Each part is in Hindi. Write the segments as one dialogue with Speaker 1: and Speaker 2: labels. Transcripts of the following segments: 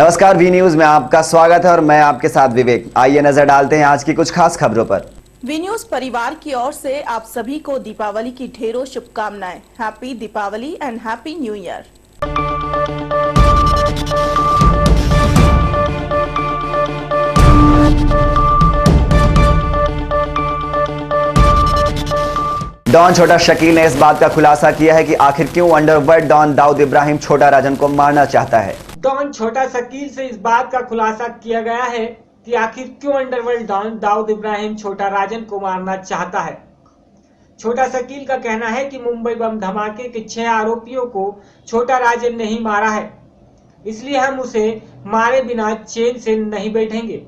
Speaker 1: नमस्कार, वी न्यूज में आपका स्वागत है और मैं आपके साथ विवेक। आइए नजर डालते हैं आज की कुछ खास खबरों पर।
Speaker 2: वी न्यूज परिवार की ओर से आप सभी को दीपावली की ढेरों शुभकामनाएं। Happy Deepavali and happy new year.
Speaker 1: Don Chhota Shakeel ने इस बात का खुलासा किया है कि आखिर क्यों अंडरवर्ल्ड डॉन दाऊद इब्राहिम छोटा राजन को मारना चाहता है।
Speaker 3: डॉन छोटा शकील से इस बात का खुलासा किया गया है कि आखिर क्यों अंडरवर्ल्ड डॉन दाऊद इब्राहिम छोटा राजन को मारना चाहता है। छोटा शकील का कहना है कि मुंबई बम धमाके के 6 आरोपियों को छोटा राजन ने ही मारा है, इसलिए हम उसे मारे बिना चैन से नहीं बैठेंगे।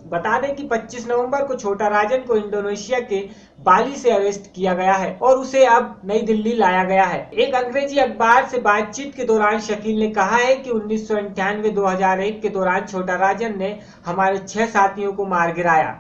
Speaker 3: बता दें कि 25 नवंबर को छोटा राजन को इंडोनेशिया के बाली से अरेस्ट किया गया है और उसे अब नई दिल्ली लाया गया है। एक अंग्रेजी अखबार से बातचीत के दौरान शकील ने कहा है कि 1998-2001 के दौरान छोटा राजन ने हमारे 6 साथियों को मार गिराया।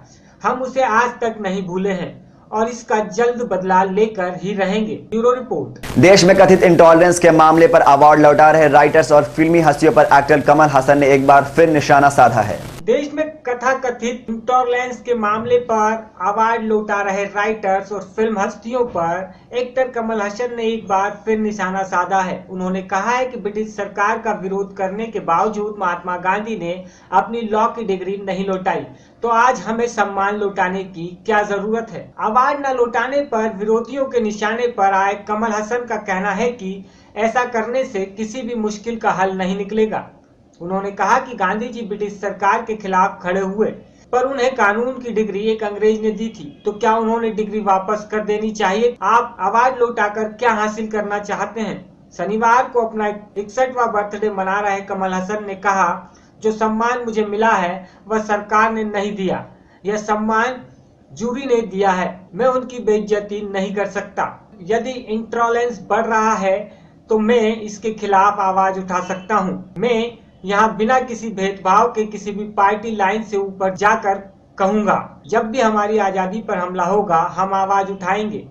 Speaker 3: हम उसे आज तक नहीं भूले हैं और इसका जल्द बदला लेकर ही रहेंगे। Bureau report.
Speaker 1: देश में कथित इंटॉलरेंस के मामले पर अवार्ड लौटा रहे राइटर्स और फिल्मी हस्तियों पर एक्टर कमल हसन ने एक बार फिर निशाना साधा है।
Speaker 3: देश में कथित इंटॉलरेंस के मामले पर अवार्ड लौटा रहे राइटर्स और फिल्म हस्तियों पर एक्टर कमल हसन ने एक बार फिर निशाना साधा है। उन्होंने कहा है कि ब्रिटिश सरकार का विरोध करने के बावजूद महात्मा गांधी ने अपनी लॉ की डिग्री नहीं लौटाई, तो आज हमें सम्मान लौटाने की क्या जरूरत है। अवार्ड न लौटाने पर विरोधियों के निशाने पर आए कमल हसन का कहना है कि ऐसा करने से किसी भी मुश्किल का हल नहीं निकलेगा। उन्होंने कहा कि गांधी जी ब्रिटिश सरकार के खिलाफ खड़े हुए, पर उन्हें कानून की डिग्री एक अंग्रेज ने दी थी, तो क्या उन्होंने डिग्री वापस कर देनी चाहिए। आप अवार्ड लौटाकर क्या हासिल करना चाहते हैं। शनिवार को अपना 61वां बर्थडे मना रहे कमल हसन ने कहा, जो सम्मान मुझे मिला है वह सरकार ने नहीं दिया, यह सम्मान जूरी ने दिया है। मैं उनकी बेइज्जती नहीं कर सकता। यदि इंटॉलरेंस बढ़ रहा है तो मैं इसके खिलाफ आवाज उठा सकता हूं। मैं यहाँ बिना किसी भेदभाव के किसी भी पार्टी लाइन से ऊपर जाकर कहूंगा, जब भी हमारी आजादी पर हमला होगा हम आवाज उठाएंगे।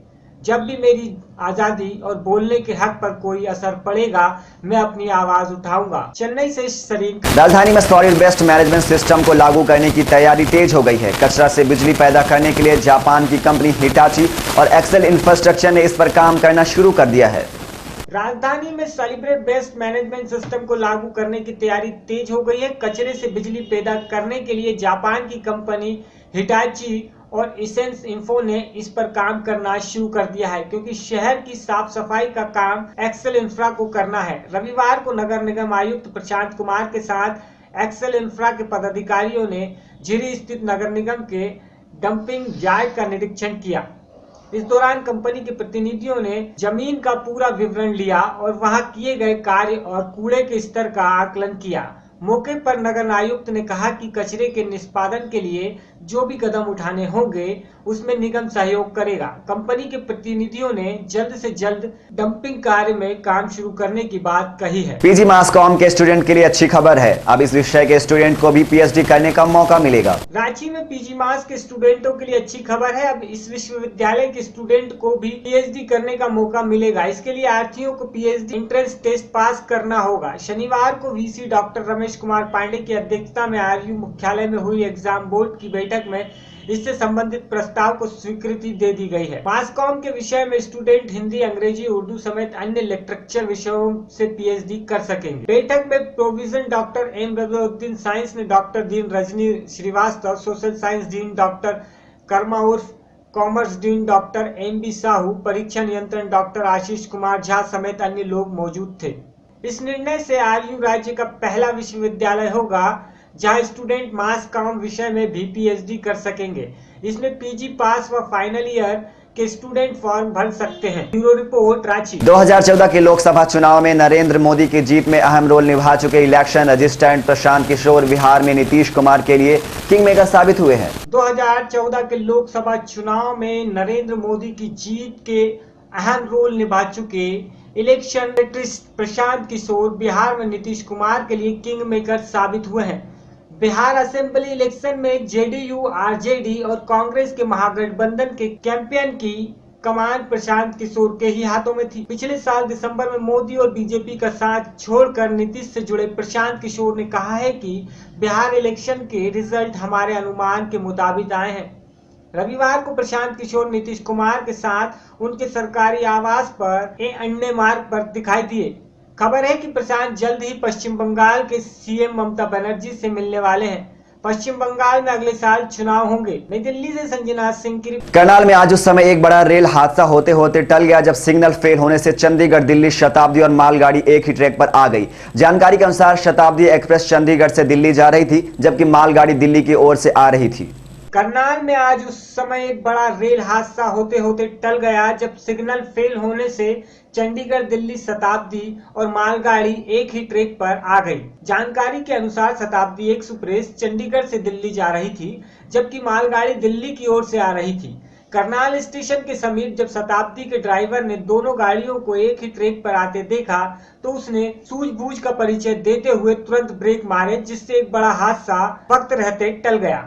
Speaker 3: जब भी मेरी आजादी और बोलने के हक पर कोई असर पड़ेगा मैं अपनी आवाज उठाऊंगा। चेन्नई से शरीक।
Speaker 1: राजधानी में सॉलिड वेस्ट मैनेजमेंट सिस्टम को लागू करने की तैयारी तेज हो गई है। कचरा से बिजली पैदा करने के लिए जापान की कंपनी हिटाची और एक्सेल इंफ्रास्ट्रक्चर ने इस पर काम करना शुरू कर दिया है।
Speaker 3: राजधानी में सॉलिड वेस्ट मैनेजमेंट सिस्टम को लागू करने की तैयारी तेज हो गई है। कचरे से बिजली पैदा करने के लिए जापान की कंपनी हिटाची और एसेंस इंफो ने इस पर काम करना शुरू कर दिया है, क्योंकि शहर की साफ सफाई का काम एक्सेल इंफ्रा को करना है। रविवार को नगर निगम आयुक्त प्रशांत कुमार के साथ एक्सेल इंफ्रा के पदाधिकारियों ने झिरी स्थित नगर निगम के डंपिंग यार्ड का निरीक्षण किया। इस दौरान कंपनी के प्रतिनिधियों ने जमीन का पूरा विवरण लिया और वहां किए गए कार्य और कूड़े के स्तर का आकलन किया। मौके पर नगर आयुक्त ने कहा कि कचरे के निष्पादन के लिए जो भी कदम उठाने होंगे उसमें निगम सहयोग करेगा। कंपनी के प्रतिनिधियों ने जल्द से जल्द डंपिंग कार्य में काम शुरू करने की बात कही है।
Speaker 1: पीजी मास कॉम के स्टूडेंट के लिए अच्छी खबर है, अब इस विषय के स्टूडेंट को भी पीएचडी करने का मौका मिलेगा।
Speaker 3: रांची में पीजी मास के स्टूडेंटों के लिए अच्छी खबर है, अब इस विश्वविद्यालय के स्टूडेंट को भी पीएचडी करने का मौका मिलेगा। इसके लिए आर्थियों को पीएचडी एंट्रेंस टेस्ट पास करना होगा। शनिवार को वीसी डॉक्टर रमेश कुमार पांडे की अध्यक्षता में आरयू मुख्यालय में हुई एग्जाम बोर्ड की बैठक में इससे संबंधित प्रस्ताव को स्वीकृति दे दी गई है। मास कॉम के विषय में स्टूडेंट हिंदी, अंग्रेजी, उर्दू समेत अन्य लिटरेचर विषयों से पीएचडी कर सकेंगे। बैठक में प्रोविजन डॉक्टर एम रजौद्दीन, साइंस ने doctor dean Rajni Srivastava, social science dean doctor कर्मा उर्फ commerce dean doctor M B Sahu, परीक्षा नियंत्रण डॉक्टर आशीष कुमार झा समेत अन्य लोग मौजूद थे। इस निर्णय से आरयू राज्य का पहला विश्वविद्यालय होगा जहां स्टूडेंट मास कॉम विषय में भी पीएचडी कर सकेंगे। इसमें पीजी पास व फाइनल ईयर के स्टूडेंट फॉर्म भर सकते हैं। Bureau report, Ranchi.
Speaker 1: 2014 के लोकसभा चुनाव में नरेंद्र मोदी की जीत में अहम रोल निभा चुके इलेक्शन रजिस्ट्रेंट प्रशांत किशोर बिहार में नीतीश कुमार के लिए किंग मेकर साबित हुए हैं।
Speaker 3: 2014 के लोकसभा चुनाव में नरेंद्र मोदी की जीत के अहम रोल निभा चुके इलेक्शन रजिस्ट्रेंट प्रशांत किशोर बिहार में नीतीश कुमार के लिए किंग मेकर साबित हुए हैं। बिहार असेंबली इलेक्शन में जेडीयू, आरजेडी और कांग्रेस के महागठबंधन के कैंपेन की कमान प्रशांत किशोर के ही हाथों में थी। पिछले साल दिसंबर में मोदी और बीजेपी का साथ छोड़कर नीतीश से जुड़े प्रशांत किशोर ने कहा है कि बिहार इलेक्शन के रिजल्ट हमारे अनुमान के मुताबिक आए हैं। रविवार को प्रशांत किशोर नीतीश कुमार के साथ उनके सरकारी आवास पर अन्य मार्ग पर दिखाई दिए। खबर है कि प्रशांत जल्द ही पश्चिम बंगाल के सीएम ममता बनर्जी से मिलने वाले हैं। पश्चिम बंगाल में अगले साल चुनाव होंगे। नई दिल्ली से संजय सिंह की रिपोर्ट।
Speaker 1: करनाल में आज उस समय एक बड़ा रेल हादसा होते होते टल गया जब सिग्नल फेल होने से चंडीगढ़ दिल्ली शताब्दी और मालगाड़ी एक ही ट्रैक पर आ गई। जानकारी के अनुसार शताब्दी एक्सप्रेस चंडीगढ़ से दिल्ली जा रही थी जबकि मालगाड़ी दिल्ली की ओर से आ रही थी।
Speaker 3: करनाल में आज उस समय एक बड़ा रेल हादसा होते होते टल गया जब सिग्नल फेल होने से चंडीगढ़ दिल्ली शताब्दी और मालगाड़ी एक ही ट्रैक पर आ गई। जानकारी के अनुसार शताब्दी एक्सप्रेस चंडीगढ़ से दिल्ली जा रही थी जबकि मालगाड़ी दिल्ली की ओर से आ रही थी। करनाल स्टेशन के समीप जब शताब्दी के ड्राइवर ने दोनों गाड़ियों को एक ही ट्रैक पर आते देखा तो उसने सूझबूझ का परिचय देते हुए तुरंत ब्रेक मारे, जिससे एक बड़ा हादसा वक्त रहते टल गया,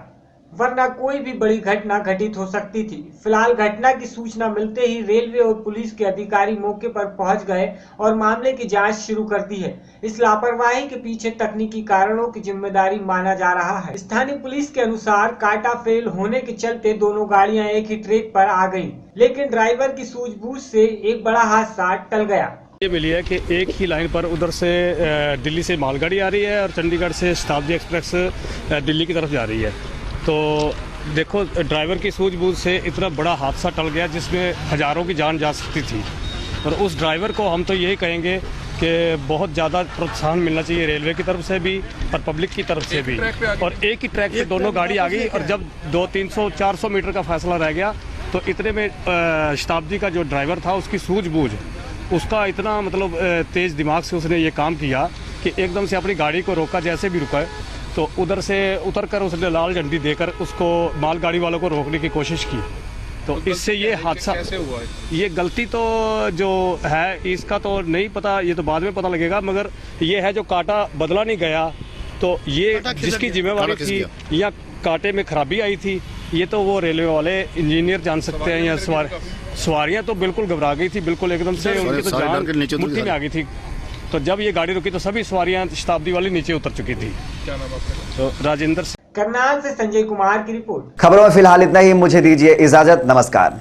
Speaker 3: वरना कोई भी बड़ी घटना घटित हो सकती थी। फिलहाल घटना की सूचना मिलते ही रेलवे और पुलिस के अधिकारी मौके पर पहुंच गए और मामले की जांच शुरू कर दी है। इस लापरवाही के पीछे तकनीकी कारणों की जिम्मेदारी माना जा रहा है। स्थानीय पुलिस के अनुसार कांटा फेल होने के चलते दोनों गाड़ियां एक ही ट्रैक पर आ गईं, लेकिन ड्राइवर की सूझबूझ से एक बड़ा हादसा टल गया।
Speaker 4: ये मिली है कि एक ही लाइन पर उधर से दिल्ली से मालगाड़ी आ रही है और चंडीगढ़ से शताब्दी एक्सप्रेस दिल्ली की तरफ जा रही है। तो देखो, ड्राइवर की सूझबूझ से इतना बड़ा हादसा टल गया जिसमें हज़ारों की जान जा सकती थी। और उस ड्राइवर को हम तो यही कहेंगे कि बहुत ज़्यादा प्रोत्साहन मिलना चाहिए रेलवे की तरफ से भी और पब्लिक की तरफ से भी। और एक ही ट्रैक पे दोनों गाड़ी आ गई और जब 200-300-400 मीटर का फैसला रह गया तो इतने में शताब्दी का जो ड्राइवर था उसकी सूझबूझ, उसका इतना मतलब तेज़ दिमाग से उसने ये काम किया कि एकदम से अपनी गाड़ी को रोका, जैसे भी रुका तो उधर से उतरकर उसने लाल झंडी देकर उसको मालगाड़ी वालों को रोकने की कोशिश की। तो इससे ये हादसा कैसे हुआ? ये गलती तो जो है इसका तो नहीं पता, ये तो बाद में पता लगेगा, मगर ये है जो कांटा बदला नहीं गया तो ये जिसकी जिम्मेवारी थी या कांटे में खराबी आई थी ये तो वो रेलवे वाले इंजीनियर जान सकते हैं। या सवारियाँ तो बिल्कुल घबरा गई थी, बिल्कुल एकदम से उनकी तो जान मुट्ठी में आ गई थी। तो जब ये गाड़ी रुकी तो सभी सवारियां शताब्दी वाली नीचे उतर चुकी थी। क्या नाम आपका? तो राजेंद्र।
Speaker 3: करनाल से संजय कुमार की रिपोर्ट।
Speaker 1: खबरों में फिलहाल इतना ही, मुझे दीजिए इजाजत, नमस्कार।